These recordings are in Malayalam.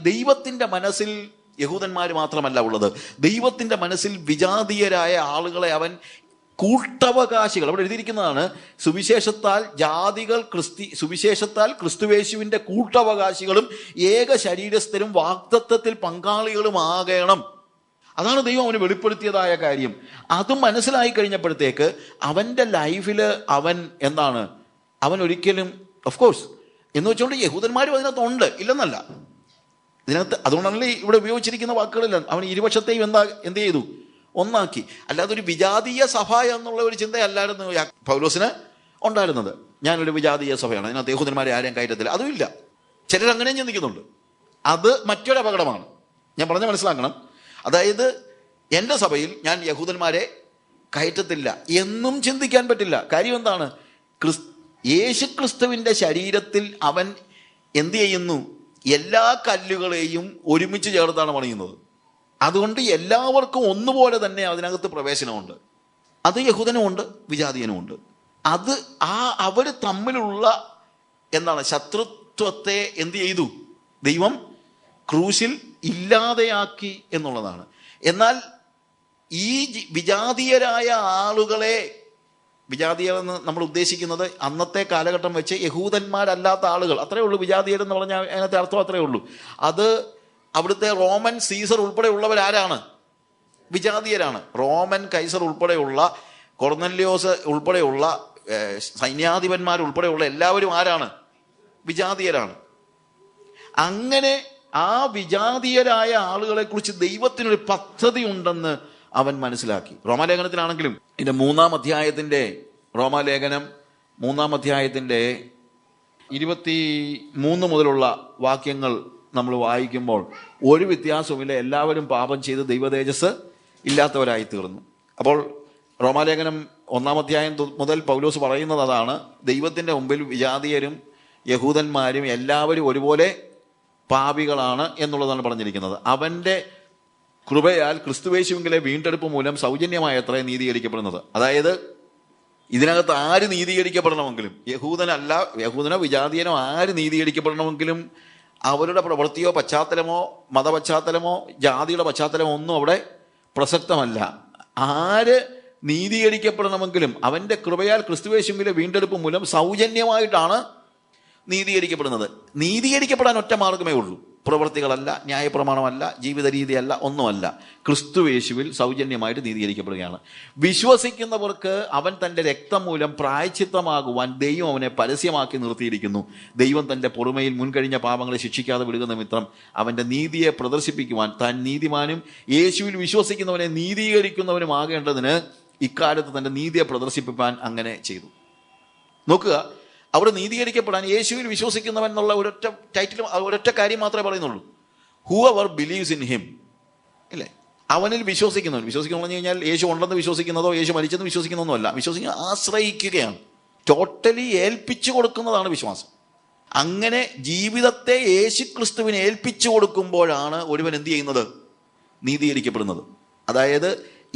ദൈവത്തിൻ്റെ മനസ്സിൽ യഹൂദന്മാർ മാത്രമല്ല ഉള്ളത്. ദൈവത്തിൻ്റെ മനസ്സിൽ വിജാതീയരായ ആളുകളെ അവൻ കൂട്ടവകാശികൾ, അവിടെ എഴുതിയിരിക്കുന്നതാണ്, സുവിശേഷത്താൽ ജാതികൾ സുവിശേഷത്താൽ ക്രിസ്തുവേശുവിൻ്റെ കൂട്ടവകാശികളും ഏക ശരീരസ്ഥരും വാഗ്ദത്തത്തിൽ പങ്കാളികളുമാകണം. അതാണ് ദൈവം അവന് വെളിപ്പെടുത്തിയതായ കാര്യം. അത് മനസ്സിലായി കഴിഞ്ഞപ്പോഴത്തേക്ക് അവൻ്റെ ലൈഫിൽ അവൻ എന്താണ്, അവൻ ഒരിക്കലും ഓഫ് കോഴ്സ് എന്ന് വെച്ചുകൊണ്ട് യഹൂദന്മാരും അതിനകത്തുണ്ട്, ഇല്ലെന്നല്ല. ഇതിനകത്ത് അതുകൊണ്ടാണല്ലേ ഇവിടെ ഉപയോഗിച്ചിരിക്കുന്ന വാക്കുകളില്ല. അവൻ ഇരുപക്ഷത്തെയും എന്ത് ചെയ്തു, ഒന്നാക്കി. അല്ലാതെ ഒരു വിജാതീയ സഭ എന്നുള്ള ഒരു ചിന്തയല്ലായിരുന്നു പൗലോസിന് ഉണ്ടായിരുന്നത്. ഞാനൊരു വിജാതീയ സഭയാണ്, അതിനകത്ത് യഹൂദന്മാരെ ആരെയും കയറ്റത്തില്ല, അതുമില്ല. ചിലർ അങ്ങനെയും ചിന്തിക്കുന്നുണ്ട്. അത് മറ്റൊരു അപകടമാണ്. ഞാൻ പറഞ്ഞ് മനസ്സിലാക്കണം. അതായത് എൻ്റെ സഭയിൽ ഞാൻ യഹൂദന്മാരെ കയറ്റത്തില്ല എന്നും ചിന്തിക്കാൻ പറ്റില്ല. കാര്യം എന്താണ്, യേശു ക്രിസ്തുവിൻ്റെ ശരീരത്തിൽ അവൻ എന്ത് ചെയ്യുന്നു, എല്ലാ കല്ലുകളെയും ഒരുമിച്ച് ചേർത്താണ് പണിയുന്നത്. അതുകൊണ്ട് എല്ലാവർക്കും ഒന്നുപോലെ തന്നെ അതിനകത്ത് പ്രവേശനമുണ്ട്. അത് യഹൂദനുമുണ്ട്, വിജാതീയനുമുണ്ട്. അത് അവർ തമ്മിലുള്ള എന്താണ് ശത്രുത്വത്തെ എന്ത് ചെയ്തു, ദൈവം ക്രൂശിൽ ഇല്ലാതെയാക്കി എന്നുള്ളതാണ്. എന്നാൽ ഈ വിജാതീയരായ ആളുകളെ, വിജാതീയരെന്ന് നമ്മൾ ഉദ്ദേശിക്കുന്നത് അന്നത്തെ കാലഘട്ടം വെച്ച് യഹൂദന്മാരല്ലാത്ത ആളുകൾ, അത്രയേ ഉള്ളൂ. വിജാതീയരെന്ന് പറഞ്ഞാൽ അതിനകത്തെ അർത്ഥം അത്രയേ ഉള്ളൂ. അത് അവിടുത്തെ റോമൻ സീസർ ഉൾപ്പെടെയുള്ളവരാരാണ്, വിജാതീയരാണ്. റോമൻ കൈസർ ഉൾപ്പെടെയുള്ള, കൊർന്നല്യോസ് ഉൾപ്പെടെയുള്ള, സൈന്യാധിപന്മാർ ഉൾപ്പെടെയുള്ള എല്ലാവരും ആരാണ്, വിജാതീയരാണ്. അങ്ങനെ ആ വിജാതീയരായ ആളുകളെ കുറിച്ച് ദൈവത്തിനൊരു പദ്ധതി ഉണ്ടെന്ന് അവൻ മനസ്സിലാക്കി. റോമാലേഖനത്തിലാണെങ്കിലും ഇതിൻ്റെ 3-ാം അധ്യായത്തിൻ്റെ, റോമാലേഖനം 3-ാം അധ്യായത്തിൻ്റെ 23 മുതലുള്ള വാക്യങ്ങൾ നമ്മൾ വായിക്കുമ്പോൾ ഒരു വ്യത്യാസവുമില്ല. എല്ലാവരും പാപം ചെയ്ത് ദൈവതേജസ് ഇല്ലാത്തവരായി തീർന്നു. അപ്പോൾ റോമാലേഖനം 1-ാം അധ്യായം മുതൽ പൗലോസ് പറയുന്നത് അതാണ്. ദൈവത്തിൻ്റെ മുമ്പിൽ വിജാതീയരും യഹൂദന്മാരും എല്ലാവരും ഒരുപോലെ പാപികളാണ് എന്നുള്ളതാണ് പറഞ്ഞിരിക്കുന്നത്. അവൻ്റെ കൃപയാൽ ക്രിസ്തുവേശുവിലെ വീണ്ടെടുപ്പ് മൂലം സൗജന്യമായ എത്ര നീതീകരിക്കപ്പെടുന്നത്. അതായത് ഇതിനകത്ത് ആര് നീതീകരിക്കപ്പെടണമെങ്കിലും, യഹൂദനോ വിജാതീയനോ ആര് നീതീകരിക്കപ്പെടണമെങ്കിലും അവരുടെ പ്രവൃത്തിയോ പശ്ചാത്തലമോ മതപശ്ചാത്തലമോ ജാതിയുടെ പശ്ചാത്തലമോ ഒന്നും അവിടെ പ്രസക്തമല്ല. ആര് നീതീകരിക്കപ്പെടണമെങ്കിലും അവൻ്റെ കൃപയാൽ ക്രിസ്തുവേശുവിലെ വീണ്ടെടുപ്പ് മൂലം സൗജന്യമായിട്ടാണ് നീതീകരിക്കപ്പെടുന്നത്. നീതീകരിക്കപ്പെടാൻ ഒറ്റ മാർഗമേ ഉള്ളൂ. പ്രവൃത്തികളല്ല, ന്യായപ്രമാണമല്ല, ജീവിത രീതിയല്ല, ഒന്നുമല്ല. ക്രിസ്തുവേശുവിൽ സൗജന്യമായിട്ട് നീതീകരിക്കപ്പെടുകയാണ്. വിശ്വസിക്കുന്നവർക്ക് അവൻ തൻ്റെ രക്തം മൂലം പ്രായശ്ചിത്തമാകുവാൻ ദൈവം അവനെ പരസ്യമാക്കി നിർത്തിയിരിക്കുന്നു. ദൈവം തൻ്റെ പൊറുമയിൽ മുൻകഴിഞ്ഞ പാപങ്ങളെ ശിക്ഷിക്കാതെ വിടുന്ന നിമിത്തം അവൻ്റെ നീതിയെ പ്രദർശിപ്പിക്കുവാൻ താൻ നീതിമാനും യേശുവിൽ വിശ്വസിക്കുന്നവനെ നീതീകരിക്കുന്നവനുമാകേണ്ടതിന് ഇക്കാലത്ത് തൻ്റെ നീതിയെ പ്രദർശിപ്പിക്കാൻ അങ്ങനെ ചെയ്തു. നോക്കുക, അവിടെ നീതീകരിക്കപ്പെടാൻ യേശുവിൽ വിശ്വസിക്കുന്നവൻ എന്നുള്ള ഒരൊറ്റ ടൈറ്റിലും ഒരൊറ്റ കാര്യം മാത്രമേ പറയുന്നുള്ളൂ. ഹൂഎവർ ബിലീവ്സ് ഇൻ ഹിം, ഇല്ലേ, അവനിൽ വിശ്വസിക്കുന്നവൻ. വിശ്വസിക്കുന്നു പറഞ്ഞു കഴിഞ്ഞാൽ യേശു ഉണ്ടെന്ന് വിശ്വസിക്കുന്നതോ യേശു മരിച്ചെന്ന് വിശ്വസിക്കുന്നതൊന്നും അല്ല. വിശ്വസിക്കുന്ന ആശ്രയിക്കുകയാണ്, ടോട്ടലി ഏൽപ്പിച്ചു കൊടുക്കുന്നതാണ് വിശ്വാസം. അങ്ങനെ ജീവിതത്തെ യേശു ക്രിസ്തുവിനെ ഏൽപ്പിച്ചു കൊടുക്കുമ്പോഴാണ് ഒരുവൻ എന്ത് ചെയ്യുന്നത്, നീതീകരിക്കപ്പെടുന്നത്. അതായത്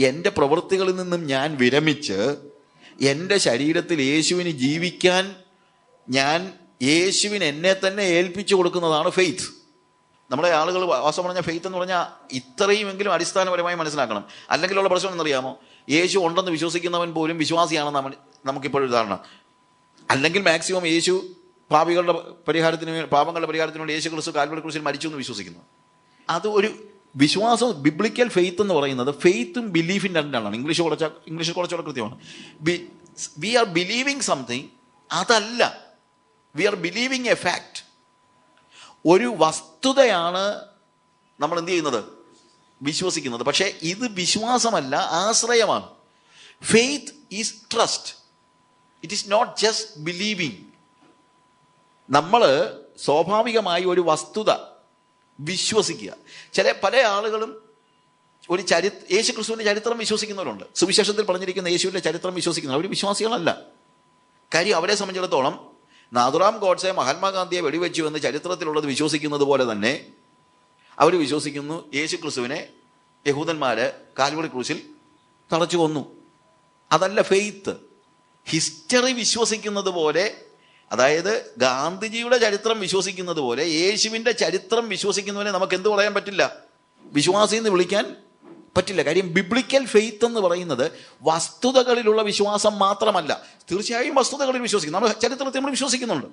എൻ്റെ പ്രവൃത്തികളിൽ നിന്നും ഞാൻ വിരമിച്ച് എൻ്റെ ശരീരത്തിൽ യേശുവിന് ജീവിക്കാൻ ഞാൻ യേശുവിന് എന്നെ തന്നെ ഏൽപ്പിച്ചു കൊടുക്കുന്നതാണ് ഫെയ്ത്ത്. നമ്മുടെ ആളുകൾ വാസം പറഞ്ഞ ഫെയ്ത്ത് എന്ന് പറഞ്ഞാൽ ഇത്രയുമെങ്കിലും അടിസ്ഥാനപരമായി മനസ്സിലാക്കണം. അല്ലെങ്കിലുള്ള പ്രശ്നം എന്നറിയാമോ, യേശു ഉണ്ടെന്ന് വിശ്വസിക്കുന്നവൻ പോലും വിശ്വാസിയാണെന്ന് നമുക്കിപ്പോഴും ധാരണ. അല്ലെങ്കിൽ മാക്സിമം യേശു പാപങ്ങളുടെ പരിഹാരത്തിന് വേണ്ടി യേശു ക്രിസ്തു കാൽവരി ക്രൂശിൽ മരിച്ചു എന്ന് വിശ്വസിക്കുന്നു. അത് ഒരു വിശ്വാസം. ബിബ്ലിക്കൽ ഫെയ്ത്ത് എന്ന് പറയുന്നത് ഫെയ്ത്തും ബിലീഫും രണ്ടാണ്. ഇംഗ്ലീഷിൽ കുറച്ചുകൂടെ കൃത്യമാണ്. വി ആർ ബിലീവിങ് സംതിങ്, അതല്ല, we are believing a fact. ഒരു വസ്തുതയാണ് നമ്മൾ എന്ത് ചെയ്യുന്നത്, വിശ്വസിക്കുന്നത്. പക്ഷേ ഇത് വിശ്വാസമല്ല, ആശ്രയമാണ്. Faith is trust, it is not just believing. നമ്മൾ സ്വാഭാവികമായി ഒരു വസ്തുത വിശ്വസിക്കുക. പല ആളുകളും ഒരു യേശു ക്രിസ്തുവിൻ്റെ ചരിത്രം വിശ്വസിക്കുന്നവരുണ്ട്. സുവിശേഷത്തിൽ പറഞ്ഞിരിക്കുന്ന യേശുവിൻ്റെ ചരിത്രം വിശ്വസിക്കുന്നവർ അവർ വിശ്വാസികളല്ല. കാര്യം അവരെ സംബന്ധിച്ചിടത്തോളം നാഥുറാം ഗോഡ്സെ മഹാത്മാഗാന്ധിയെ വെടിവെച്ചു എന്ന് ചരിത്രത്തിലുള്ളത് വിശ്വസിക്കുന്നത് പോലെ തന്നെ അവർ വിശ്വസിക്കുന്നു യേശു ക്രിസ്തുവിനെ യഹൂദന്മാര് കാൽവറി ക്രൂശിൽ തറച്ചു കൊന്നു. അതല്ല ഫെയ്ത്ത്. ഹിസ്റ്ററി വിശ്വസിക്കുന്നത് പോലെ അതായത് ഗാന്ധിജിയുടെ ചരിത്രം വിശ്വസിക്കുന്നത് പോലെ യേശുവിൻ്റെ ചരിത്രം വിശ്വസിക്കുന്നവനെ നമുക്ക് എന്ത് പറയാൻ പറ്റില്ല? വിശ്വാസി എന്ന് വിളിക്കാൻ പറ്റില്ല. കാര്യം ബിബ്ലിക്കൽ ഫെയ്ത്ത് എന്ന് പറയുന്നത് വസ്തുതകളിലുള്ള വിശ്വാസം മാത്രമല്ല. തീർച്ചയായും വസ്തുതകളിൽ വിശ്വസിക്കുന്നു, നമ്മൾ ചരിത്രത്തിൽ നമ്മൾ വിശ്വസിക്കുന്നുണ്ട്.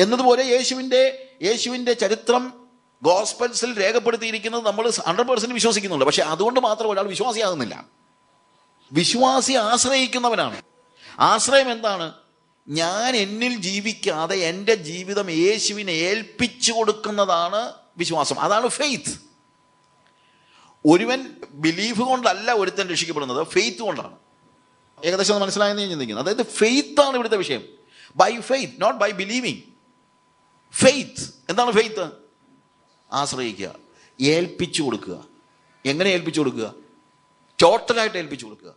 എന്നതുപോലെ യേശുവിൻ്റെ ചരിത്രം ഗോസ്പൽസിൽ രേഖപ്പെടുത്തിയിരിക്കുന്നത് നമ്മൾ 100% വിശ്വസിക്കുന്നുണ്ട്. പക്ഷെ അതുകൊണ്ട് മാത്രം ഒരാൾ വിശ്വാസിയാകുന്നില്ല. വിശ്വാസി ആശ്രയിക്കുന്നവനാണ്. ആശ്രയം എന്താണ്? ഞാൻ എന്നിൽ ജീവിക്കാതെ എൻ്റെ ജീവിതം യേശുവിനെ ഏൽപ്പിച്ചു കൊടുക്കുന്നതാണ് വിശ്വാസം. അതാണ് ഫെയ്ത്ത്. ഒരുവൻ ബിലീഫ് കൊണ്ടല്ല ഒരുത്തൻ രക്ഷിക്കപ്പെടുന്നത്, ഫെയ്ത്ത് കൊണ്ടാണ്. ഏകദേശം മനസ്സിലായെന്ന് ഞാൻ ചിന്തിക്കുന്നത്. അതായത് ഫെയ്ത്താണ് ഇവിടുത്തെ വിഷയം. By faith, not by believing. Faith എന്താണ്? ഫെയ്ത്ത് ആശ്രയിക്കുക, ഏൽപ്പിച്ചു കൊടുക്കുക. എങ്ങനെ ഏൽപ്പിച്ചു കൊടുക്കുക? ടോട്ടലായിട്ട് ഏൽപ്പിച്ചു കൊടുക്കുക.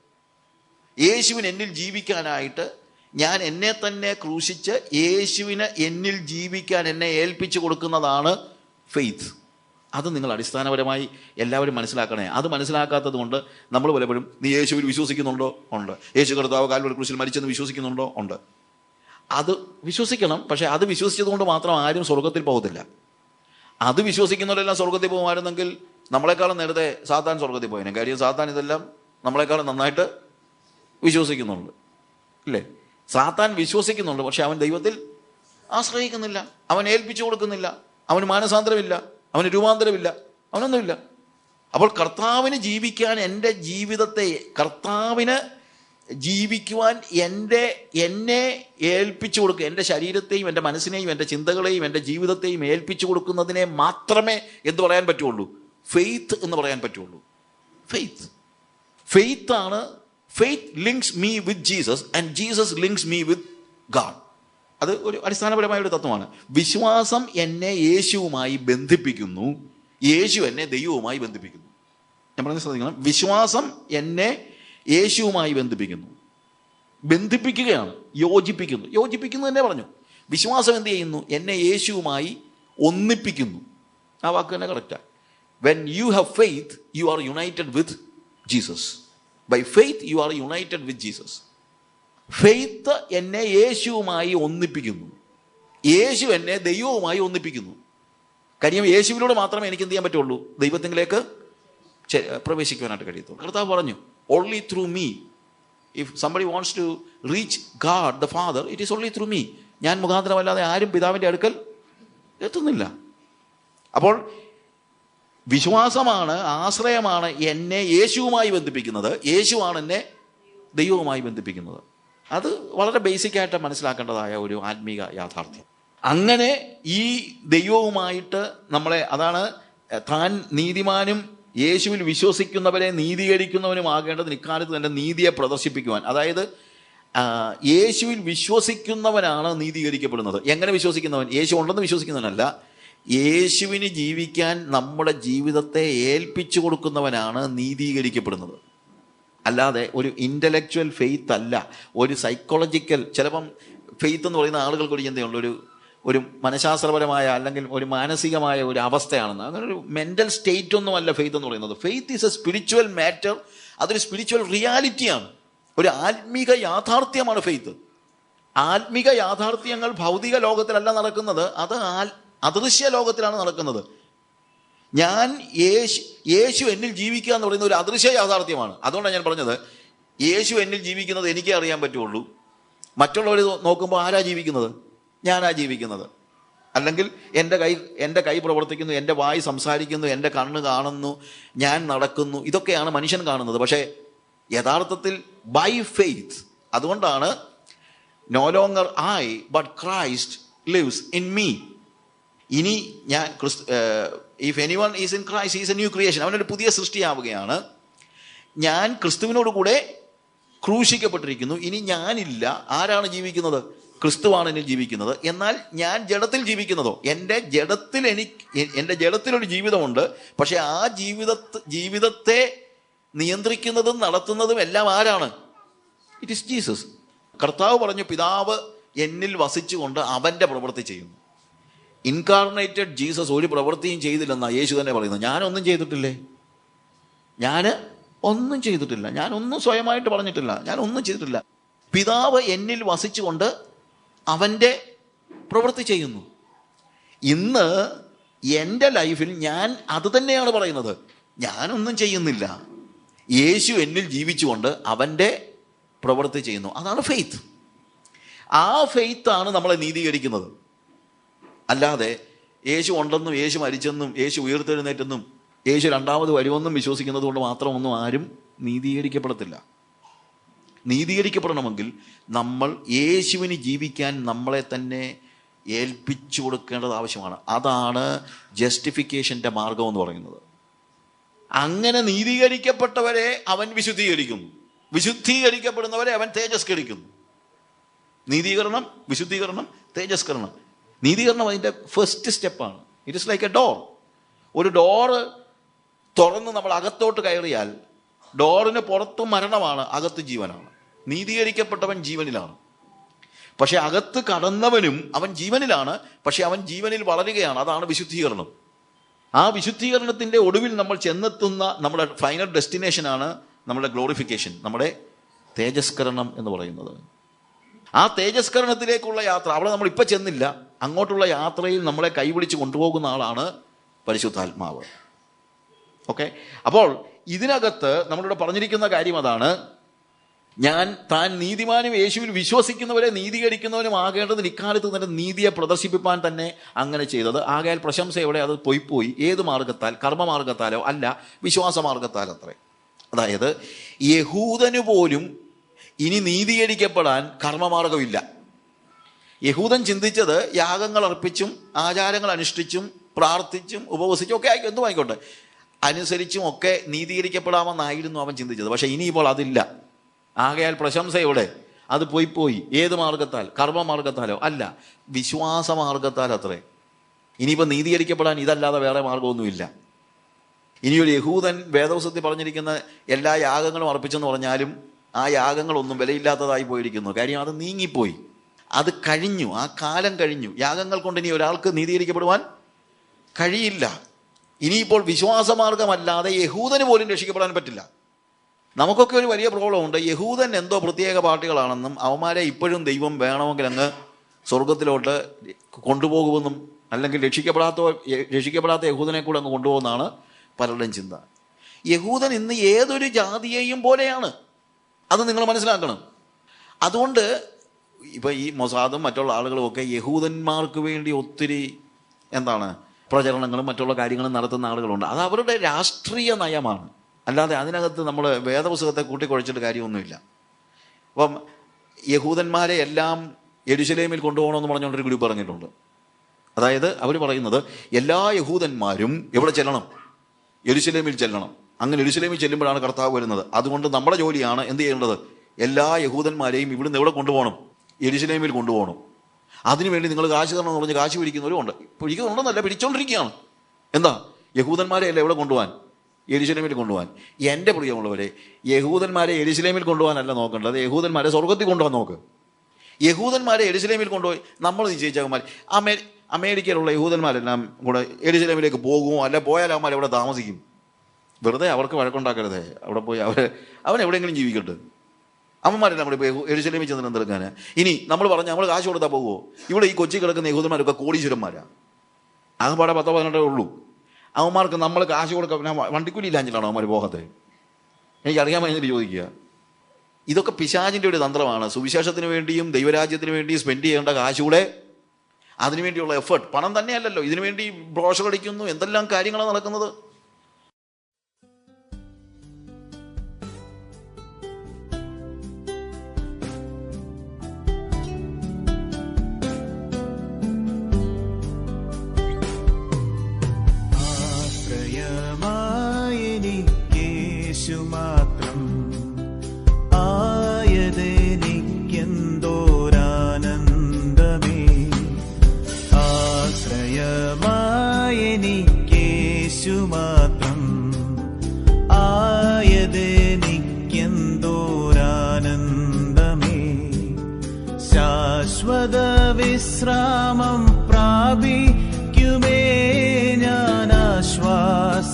യേശുവിന് എന്നിൽ ജീവിക്കാനായിട്ട് ഞാൻ എന്നെ തന്നെ ക്രൂശിച്ച് യേശുവിന് എന്നിൽ ജീവിക്കാൻ എന്നെ ഏൽപ്പിച്ചു കൊടുക്കുന്നതാണ് ഫെയ്ത്ത്. അത് നിങ്ങൾ അടിസ്ഥാനപരമായി എല്ലാവരും മനസ്സിലാക്കണേ. അത് മനസ്സിലാക്കാത്തത് കൊണ്ട് നമ്മൾ പലപ്പോഴും നീ യേശുവിൽ വിശ്വസിക്കുന്നുണ്ടോ? ഉണ്ട്. യേശു കർത്താവ് കാൽവരി ക്രൂശിൽ മരിച്ചെന്ന് വിശ്വസിക്കുന്നുണ്ടോ? ഉണ്ട്. അത് വിശ്വസിക്കണം. പക്ഷേ അത് വിശ്വസിച്ചതുകൊണ്ട് മാത്രം ആരും സ്വർഗത്തിൽ പോകത്തില്ല. അത് വിശ്വസിക്കുന്നവരെല്ലാം സ്വർഗത്തിൽ പോകുമായിരുന്നെങ്കിൽ നമ്മളെക്കാളും നേരത്തെ സാത്താൻ സ്വർഗത്തിൽ പോയേനെ. കാര്യം സാത്താൻ ഇതെല്ലാം നമ്മളെക്കാളും നന്നായിട്ട് വിശ്വസിക്കുന്നുണ്ട്, അല്ലേ? സാത്താൻ വിശ്വസിക്കുന്നുണ്ട്, പക്ഷെ അവൻ ദൈവത്തിൽ ആശ്രയിക്കുന്നില്ല, അവൻ ഏൽപ്പിച്ചു കൊടുക്കുന്നില്ല, അവന് മാനസാന്തരമില്ല, അവന് രൂപാന്തരമില്ല, അവനൊന്നുമില്ല. അപ്പോൾ കർത്താവിന് ജീവിക്കാൻ എൻ്റെ ജീവിതത്തെ, കർത്താവിന് ജീവിക്കുവാൻ എന്നെ ഏൽപ്പിച്ചു കൊടുക്കുക, എൻ്റെ ശരീരത്തെയും എൻ്റെ മനസ്സിനെയും എൻ്റെ ചിന്തകളെയും എൻ്റെ ജീവിതത്തെയും ഏൽപ്പിച്ചു കൊടുക്കുന്നതിനെ മാത്രമേ എന്ത് പറയാൻ പറ്റുള്ളൂ? ഫെയ്ത്ത് എന്ന് പറയാൻ പറ്റുള്ളൂ. ഫെയ്ത്താണ്. Faith links me with Jesus and Jesus links me with God. അത് ഒരു അടിസ്ഥാനപരമായ ഒരു തത്വമാണ്. വിശ്വാസം എന്നെ യേശുവുമായി ബന്ധിപ്പിക്കുന്നു, യേശു എന്നെ ദൈവവുമായി ബന്ധിപ്പിക്കുന്നു. ഞാൻ പറഞ്ഞ ശ്രദ്ധിക്കണം. വിശ്വാസം എന്നെ യേശുവുമായി ബന്ധിപ്പിക്കുകയാണ്, യോജിപ്പിക്കുന്നു തന്നെ പറഞ്ഞു. വിശ്വാസം എന്ത് ചെയ്യുന്നു? എന്നെ യേശുവുമായി ഒന്നിപ്പിക്കുന്നു. ആ വാക്ക് തന്നെ കറക്റ്റാണ്. When you have faith you are united with Jesus. By faith you are united with Jesus. Faith എന്നെ യേശുവുമായി ഒന്നിപ്പിക്കുന്നു, യേശു എന്നെ ദൈവവുമായി ഒന്നിപ്പിക്കുന്നു. കാര്യം യേശുവിലൂടെ മാത്രമേ എനിക്ക് എന്ത് ചെയ്യാൻ പറ്റുള്ളൂ? ദൈവത്തിലേക്ക് പ്രവേശിക്കുവാനായിട്ട് കഴിയത്തുള്ളൂ. കർത്താവ് പറഞ്ഞു, only through me. If somebody wants to reach God the Father, it is only through me. ഞാൻ മുഖാന്തരമല്ലാതെ ആരും പിതാവിൻ്റെ അടുക്കൽ എത്തുന്നില്ല. അപ്പോൾ വിശ്വാസമാണ്, ആശ്രയമാണ് എന്നെ യേശുവുമായി ബന്ധിപ്പിക്കുന്നത്, യേശുവാണ് എന്നെ ദൈവവുമായി ബന്ധിപ്പിക്കുന്നത്. അത് വളരെ ബേസിക്കായിട്ട് മനസ്സിലാക്കേണ്ടതായ ഒരു ആത്മീക യാഥാർത്ഥ്യം. അങ്ങനെ ഈ ദൈവവുമായിട്ട് നമ്മളെ, അതാണ് താൻ നീതിമാനും യേശുവിൽ വിശ്വസിക്കുന്നവരെ നീതീകരിക്കുന്നവനുമാകേണ്ടത് ഇക്കാലത്ത് തൻ്റെ നീതിയെ പ്രദർശിപ്പിക്കുവാൻ. അതായത് യേശുവിൽ വിശ്വസിക്കുന്നവനാണ് നീതീകരിക്കപ്പെടുന്നത്. എങ്ങനെ വിശ്വസിക്കുന്നവൻ? യേശു ഉണ്ടെന്ന് വിശ്വസിക്കുന്നവനല്ല, യേശുവിന് ജീവിക്കാൻ നമ്മുടെ ജീവിതത്തെ ഏൽപ്പിച്ചു കൊടുക്കുന്നവനാണ് നീതീകരിക്കപ്പെടുന്നത്. അല്ലാതെ ഒരു ഇൻ്റലക്ച്വൽ ഫെയ്ത്ത് അല്ല, ഒരു സൈക്കോളജിക്കൽ. ചിലപ്പം ഫെയ്ത്ത് എന്ന് പറയുന്ന ആളുകൾക്ക് ഒരു ചിന്തയുണ്ട്, ഒരു മനഃശാസ്ത്രപരമായ അല്ലെങ്കിൽ ഒരു മാനസികമായ ഒരു അവസ്ഥയാണെന്ന്. അങ്ങനെ ഒരു മെൻ്റൽ സ്റ്റേറ്റ് ഒന്നുമല്ല ഫെയ്ത്ത് എന്ന് പറയുന്നത്. Faith is A spiritual matter. അതൊരു സ്പിരിച്വൽ റിയാലിറ്റിയാണ്, ഒരു ആത്മീക യാഥാർത്ഥ്യമാണ് ഫെയ്ത്ത്. ആത്മീക യാഥാർത്ഥ്യങ്ങൾ ഭൗതിക ലോകത്തിലല്ല നടക്കുന്നത്, അത് അദൃശ്യ ലോകത്തിലാണ് നടക്കുന്നത്. ഞാൻ യേശു എന്നിൽ ജീവിക്കുക എന്ന് പറയുന്ന ഒരു അദൃശ്യ യാഥാർത്ഥ്യമാണ്. അതുകൊണ്ടാണ് ഞാൻ പറഞ്ഞത്, യേശു എന്നിൽ ജീവിക്കുന്നത് എനിക്കേ അറിയാൻ പറ്റുള്ളൂ. മറ്റുള്ളവർ നോക്കുമ്പോൾ ആരാ ജീവിക്കുന്നത്? ഞാനാ ജീവിക്കുന്നത്. അല്ലെങ്കിൽ എൻ്റെ കൈ പ്രവർത്തിക്കുന്നു, എൻ്റെ വായി സംസാരിക്കുന്നു, എൻ്റെ കണ്ണ് കാണുന്നു, ഞാൻ നടക്കുന്നു, ഇതൊക്കെയാണ് മനുഷ്യൻ കാണുന്നത്. പക്ഷേ യഥാർത്ഥത്തിൽ ബൈ ഫെയ്ത്ത്. അതുകൊണ്ടാണ് no longer I but Christ lives in me. ഇനി ഞാൻ if anyone is in Christ is a new creation. അവനൊരു പുതിയ സൃഷ്ടിയാവുകയാണ്. ഞാൻ ക്രിസ്തുവിനോട് കൂടെ ക്രൂശിക്കപ്പെട്ടിരിക്കുന്നു. ഇനി ഞാനില്ല. ആരാണ് ജീവിക്കുന്നത്? ക്രിസ്തുവാണ് എന്നിൽ ജീവിക്കുന്നത്. എന്നാൽ ഞാൻ ജഡത്തിൽ ജീവിക്കുന്നതോ? എൻ്റെ ജഡത്തിലൊരു ജീവിതമുണ്ട്. പക്ഷെ ആ ജീവിതത്തെ നിയന്ത്രിക്കുന്നതും നടത്തുന്നതും എല്ലാം ആരാണ്? It is Jesus. കർത്താവ് പറഞ്ഞു, പിതാവ് എന്നിൽ വസിച്ചുകൊണ്ട് അവൻ്റെ പ്രവൃത്തി ചെയ്യുന്നു. ഇൻകാർണേറ്റഡ് ജീസസ് ഒരു പ്രവൃത്തിയും ചെയ്തില്ലെന്നാണ് യേശു തന്നെ പറയുന്നത്. ഞാനൊന്നും ചെയ്തിട്ടില്ലേ? ഞാൻ ഒന്നും സ്വയമായിട്ട് പറഞ്ഞിട്ടില്ല, ഞാൻ ഒന്നും ചെയ്തിട്ടില്ല. പിതാവ് എന്നിൽ വസിച്ചുകൊണ്ട് അവൻ്റെ പ്രവൃത്തി ചെയ്യുന്നു. ഇന്ന് എൻ്റെ ലൈഫിൽ ഞാൻ അത് തന്നെയാണ് പറയുന്നത്. ഞാനൊന്നും ചെയ്യുന്നില്ല, യേശു എന്നിൽ ജീവിച്ചുകൊണ്ട് അവൻ്റെ പ്രവൃത്തി ചെയ്യുന്നു. അതാണ് ഫെയ്ത്ത്. ആ ഫെയ്ത്താണ് നമ്മളെ നീതീകരിക്കുന്നത്. അല്ലാതെ യേശു ഉണ്ടെന്നും യേശു മരിച്ചെന്നും യേശു ഉയർത്തെഴുന്നേറ്റെന്നും യേശു രണ്ടാമത് വരുമെന്നും വിശ്വസിക്കുന്നത് കൊണ്ട് മാത്രമൊന്നും ആരും നീതീകരിക്കപ്പെടത്തില്ല. നീതീകരിക്കപ്പെടണമെങ്കിൽ നമ്മൾ യേശുവിന് ജീവിക്കാൻ നമ്മളെ തന്നെ ഏൽപ്പിച്ചു കൊടുക്കേണ്ടത് ആവശ്യമാണ്. അതാണ് ജസ്റ്റിഫിക്കേഷൻ്റെ മാർഗം എന്ന് പറയുന്നത്. അങ്ങനെ നീതീകരിക്കപ്പെട്ടവരെ അവൻ വിശുദ്ധീകരിക്കുന്നു, വിശുദ്ധീകരിക്കപ്പെടുന്നവരെ അവൻ തേജസ്കരിക്കുന്നു. നീതീകരണം, വിശുദ്ധീകരണം, തേജസ്കരണം. നീതീകരണം അതിൻ്റെ ഫസ്റ്റ് സ്റ്റെപ്പാണ്. It is like a door. ഒരു ഡോറ് തുറന്ന് നമ്മൾ അകത്തോട്ട് കയറിയാൽ ഡോറിന് പുറത്ത് മരണമാണ്, അകത്ത് ജീവനാണ്. നീതീകരിക്കപ്പെട്ടവൻ ജീവനിലാണ്. പക്ഷെ അകത്ത് കടന്നവനും അവൻ ജീവനിലാണ്, പക്ഷെ അവൻ ജീവനിൽ വളരുകയാണ്. അതാണ് വിശുദ്ധീകരണം. ആ വിശുദ്ധീകരണത്തിൻ്റെ ഒടുവിൽ നമ്മൾ ചെന്നെത്തുന്ന നമ്മുടെ ഫൈനൽ ഡെസ്റ്റിനേഷനാണ് നമ്മുടെ ഗ്ലോറിഫിക്കേഷൻ, നമ്മുടെ തേജസ്കരണം എന്ന് പറയുന്നത്. ആ തേജസ്കരണത്തിലേക്കുള്ള യാത്ര, അവിടെ നമ്മൾ ഇപ്പം ചെന്നില്ല, അങ്ങോട്ടുള്ള യാത്രയിൽ നമ്മളെ കൈപിടിച്ച് കൊണ്ടുപോകുന്ന ആളാണ് പരിശുദ്ധാത്മാവ്. ഓക്കെ, അപ്പോൾ ഇതിനകത്ത് നമ്മളിവിടെ പറഞ്ഞിരിക്കുന്ന കാര്യം അതാണ്. താൻ നീതിമാനും യേശുവിൽ വിശ്വസിക്കുന്നവരെ നീതീകരിക്കുന്നവനും ആകേണ്ടതിന് ഇക്കാലത്ത് തന്നെ നീതിയെ പ്രദർശിപ്പിക്കാൻ തന്നെ അങ്ങനെ ചെയ്തത്. ആകയാൽ പ്രശംസയോടെ അത് പോയി. ഏത് മാർഗത്താൽ? കർമ്മമാർഗത്താലോ അല്ല, വിശ്വാസമാർഗത്താൽ അത്രേ. അതായത് യഹൂദന് പോലും ഇനി നീതീകരിക്കപ്പെടാൻ കർമ്മമാർഗമില്ല. യഹൂദൻ ചിന്തിച്ചത് യാഗങ്ങൾ അർപ്പിച്ചും ആചാരങ്ങൾ അനുഷ്ഠിച്ചും പ്രാർത്ഥിച്ചും ഉപവസിച്ചും ഒക്കെ എന്തും ആയിക്കോട്ടെ അനുസരിച്ചും ഒക്കെ നീതീകരിക്കപ്പെടാമെന്നായിരുന്നു അവൻ ചിന്തിച്ചത്. പക്ഷെ ഇനിയിപ്പോൾ അതില്ല. ആകയാൽ പ്രശംസയോടെ അത് പോയി. ഏത് മാർഗത്താൽ? കർമ്മമാർഗത്താലോ അല്ല, വിശ്വാസമാർഗത്താൽ അത്രേ. ഇനിയിപ്പോൾ നീതീകരിക്കപ്പെടാൻ ഇതല്ലാതെ വേറെ മാർഗമൊന്നുമില്ല. ഇനിയൊരു യഹൂദൻ വേദപുസ്തകത്തിൽ പറഞ്ഞിരിക്കുന്ന എല്ലാ യാഗങ്ങളും അർപ്പിച്ചെന്ന് പറഞ്ഞാലും ആ യാഗങ്ങളൊന്നും വിലയില്ലാത്തതായി പോയിരിക്കുന്നു. കാര്യം അത് നീങ്ങിപ്പോയി, അത് കഴിഞ്ഞു, ആ കാലം കഴിഞ്ഞു. യാഗങ്ങൾ കൊണ്ട് ഇനി ഒരാൾക്ക് നീതീകരിക്കപ്പെടുവാൻ കഴിയില്ല. ഇനിയിപ്പോൾ വിശ്വാസമാർഗമല്ലാതെ യഹൂദന് പോലും രക്ഷിക്കപ്പെടാൻ പറ്റില്ല. നമുക്കൊക്കെ ഒരു വലിയ പ്രോബ്ലം ഉണ്ട്. യഹൂദൻ എന്തോ പ്രത്യേക പാർട്ടികളാണെന്നും അവന്മാരെ ഇപ്പോഴും ദൈവം വേണമെങ്കിൽ അങ്ങ് സ്വർഗത്തിലോട്ട് കൊണ്ടുപോകുമെന്നും, അല്ലെങ്കിൽ രക്ഷിക്കപ്പെടാത്ത യഹൂദനെ കൂടെ അങ്ങ് കൊണ്ടുപോകുന്നതാണ് പലരുടെയും ചിന്ത. യഹൂദൻ ഇന്ന് ഏതൊരു ജാതിയെയും പോലെയാണ്, അത് നിങ്ങൾ മനസ്സിലാക്കണം. അതുകൊണ്ട് ഇപ്പം ഈ മൊസാദും മറ്റുള്ള ആളുകളുമൊക്കെ യഹൂദന്മാർക്ക് വേണ്ടി ഒത്തിരി പ്രചരണങ്ങളും മറ്റുള്ള കാര്യങ്ങളും നടത്തുന്ന ആളുകളുണ്ട്. അത് അവരുടെ രാഷ്ട്രീയ നയമാണ്, അല്ലാതെ അതിനകത്ത് നമ്മൾ വേദപുസ്തകത്തെ കൂട്ടിക്കുഴച്ചിട്ട് കാര്യമൊന്നുമില്ല. അപ്പം യഹൂദന്മാരെ എല്ലാം യെരുശലേമിൽ കൊണ്ടുപോകണമെന്ന് പറഞ്ഞുകൊണ്ടൊരു ഗ്രൂപ്പ് പറഞ്ഞിട്ടുണ്ട്. അതായത് അവർ പറയുന്നത് എല്ലാ യഹൂദന്മാരും എവിടെ ചെല്ലണം? യെരുശലേമിൽ ചെല്ലണം. അങ്ങനെ യെരുശലേമിൽ ചെല്ലുമ്പോഴാണ് കർത്താവ് വരുന്നത്. അതുകൊണ്ട് നമ്മുടെ ജോലിയാണ് എന്ത് ചെയ്യേണ്ടത്? എല്ലാ യഹൂദന്മാരെയും ഇവിടുന്ന് എവിടെ കൊണ്ടുപോകണം? യെരുശലേമിൽ കൊണ്ടുപോകണം. അതിനുവേണ്ടി നിങ്ങൾ കാശ് തരണം എന്ന് പറഞ്ഞ് കാശ് പിടിക്കുന്നവരും ഉണ്ട്. പിടിക്കുന്നുണ്ടെന്നല്ല, പിടിച്ചോണ്ടിരിക്കുകയാണ്. യഹൂദന്മാരെ അല്ല എവിടെ കൊണ്ടുപോകാൻ? യെരുശലേമിൽ കൊണ്ടുപോകാൻ. എൻ്റെ പ്രിയമുള്ളവരെ, യഹൂദന്മാരെ യെരുശലേമിൽ കൊണ്ടുപോകാനല്ല നോക്കേണ്ടത്, യഹൂദന്മാരെ സ്വർഗത്തിൽ കൊണ്ടുപോകാൻ നോക്ക്. യഹൂദന്മാരെ യെരുശലേമിൽ കൊണ്ടുപോയി നമ്മൾ നിശ്ചയിച്ചവന്മാർ അമേരിക്കയിലുള്ള യഹൂദന്മാരെല്ലാം കൂടെ യെരുശലേമിലേക്ക് പോകുമോ? അല്ല പോയാൽ അവന്മാർ എവിടെ താമസിക്കും? വെറുതെ അവർക്ക് വഴക്കുണ്ടാക്കരുതേ. അവിടെ പോയി അവൻ എവിടെയെങ്കിലും ജീവിക്കട്ടെ. അവന്മാരെല്ലാം കൂടെ ഇപ്പോൾ യെരുശലേമിൽ ചെന്ന് എന്തെടുക്കാൻ? ഇനി നമ്മൾ കാശ് കൊടുത്താൽ പോകുമോ? ഇവിടെ ഈ കൊച്ചി കിടക്കുന്ന യഹൂദന്മാരൊക്കെ കോടീശ്വരന്മാരാണ്. ആകെപ്പാടെ 10-18 ഉള്ളൂ. അവന്മാർക്ക് നമ്മൾ കാശ് കൊടുക്കാൻ വണ്ടിക്കൂലി ഇല്ലാഞ്ഞിട്ടാണോ അവന്മാർ പോകാത്തത്? എനിക്കറിയാൻ കഴിഞ്ഞിട്ട് ചോദിക്കുക. ഇതൊക്കെ പിശാചിൻ്റെ ഒരു തന്ത്രമാണ്. സുവിശേഷത്തിന് വേണ്ടിയും ദൈവരാജ്യത്തിന് വേണ്ടിയും സ്പെൻഡ് ചെയ്യേണ്ട കാശൂടെ അതിനുവേണ്ടിയുള്ള എഫേർട്ട്, പണം തന്നെയല്ലല്ലോ, ഇതിനുവേണ്ടി ബ്രോഷർ അടിക്കുന്നു, എന്തെല്ലാം കാര്യങ്ങളാണ് നടക്കുന്നത്. മാത്രം ആയതെനിക്കെന്തോരാനന്ദമേ, ആശ്രയമായെനിക്കേശു മാത്രം ആയതെനിക്കെന്തോരാനന്ദമേ, ശാശ്വത വിശ്രാമം പ്രാപിക്കുമേ ഞാൻ ആശ്വാസദായകനിൽ,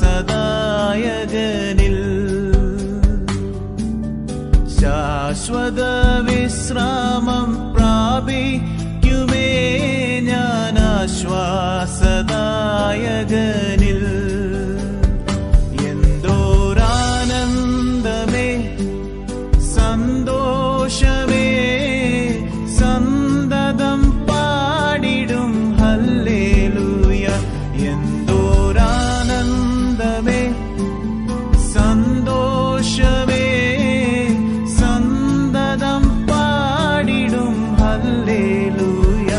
ശാശ്വത വിശ്രാമം പ്രാപിക്കുമേ ആശ്വാസദായകനിൽ എന്തോരാനന്ദമേ സന്തോഷമേ സന്തതം പാടിടും ഹല്ലേലൂയ. എന്തോരാനന്ദമേ സന്തോഷമേ സന്തതം പാടിടും ഹല്ലേലൂയ.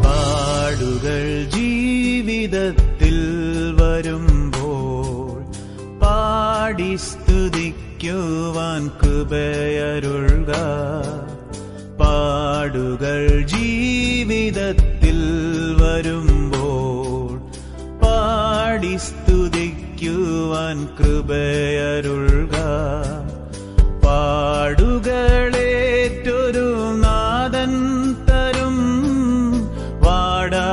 പാടുകൾ ജീവിതത്തിൽ വരുമ്പോൾ പാടി സ്തുതിക്കുവാൻ കൃപയരുൾക. പാടുകൾ ജീവിതത്തിൽ വരുമ്പോൾ പാടി സ്തുതിക്കുവാൻ കൃപയരുൾക. പാടുകളേറ്റൊരു നാഥൻ തരും വാടാ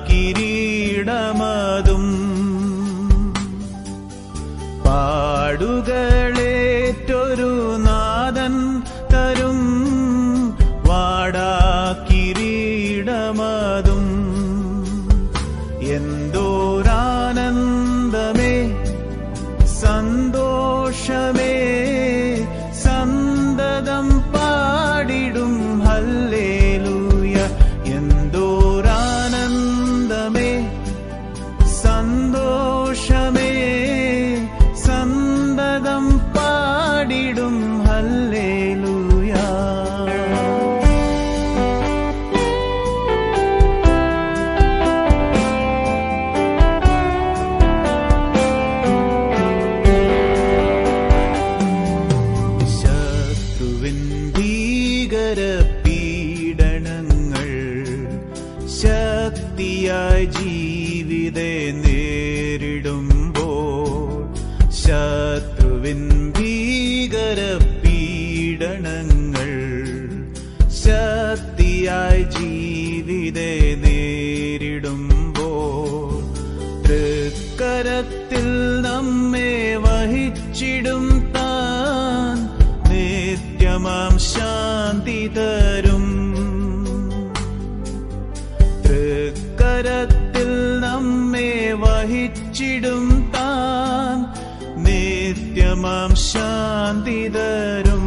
കിരീടമതും. പാടുകളേറ്റൊരു നാഥൻ തരും വാടാ കിരീടമതും. എന്തോരാനന്ദമേ സന്തോഷമേ സന്തതം പാടിടും ഹല്ലേലൂയ. എന്തോരാനന്ദമേ സന്തോഷമേ സന്തതം പാടിടും ഹല്ലേലൂയ. ശത്രുവിൻ ഭീകര പീഡനങ്ങൾ ശക്തിയായി ജീവിതേ നേരിടുമ്പോൾ. ശത്രുവിൻ ഭീകര പീഡനങ്ങൾ ശക്തിയായി ജീവിതേ നേരിടുമ്പോൾ. തൃക്കരത്തിൽ നമ്മെ വഹിച്ചിടും താൻ നിത്യമാം ശാന്തി തരും. തൃക്കരത്തിൽ നമ്മെ വഹിച്ചിടും താൻ നിത്യമാം ശാന്തി തരും.